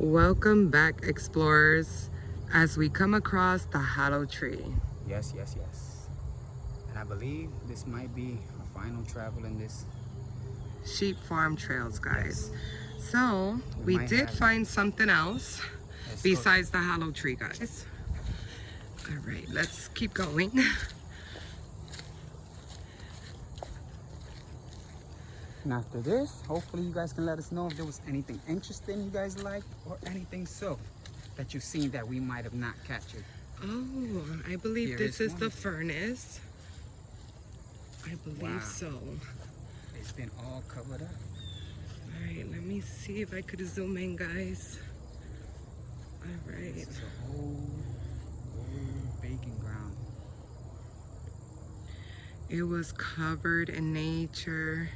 Welcome back, explorers, as we come across the hollow tree. Yes. And I believe this might be a final travel in this Sheep farm trails, guys. Yes. So we did find something else besides the hollow tree, guys. All right, let's keep going. And after this, hopefully you guys can let us know if there was anything interesting you guys liked or anything so that you've seen that we might have not captured. Oh, I believe this is the furnace. I believe Wow. so. It's been all covered up. All right, let me see if I could zoom in, guys. All right. This is a old baking ground. It was covered in nature.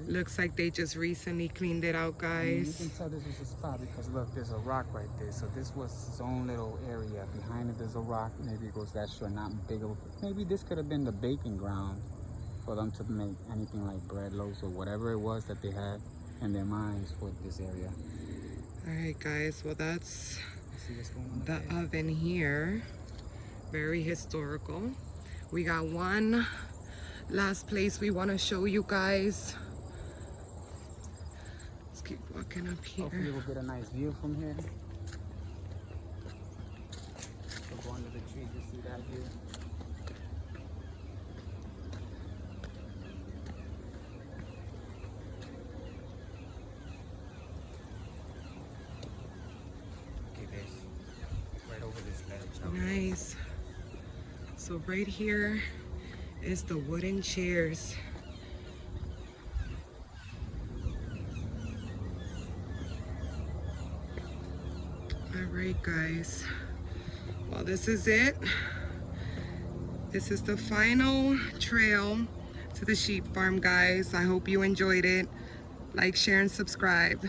Looks like they just recently cleaned it out, guys. You can tell this was a spot because look, there's a rock right there. So this was his own little area. Behind it, there's a rock. Maybe it goes that short, not big of a... Maybe this could have been the baking ground for them to make anything like bread loaves or whatever it was that they had in their minds for this area. All right, guys. Well, that's See what's going on the oven here. Very historical. We got one last place we want to show you guys. Let's keep walking up here. Hopefully we'll get a nice view from here. We'll go under the tree to see that view. Okay, this right over this ledge. Nice. So right here is the wooden chairs. All right, guys. Well, this is it. This is the final trail to the sheep farm, guys. I hope you enjoyed it. Like, share, and subscribe.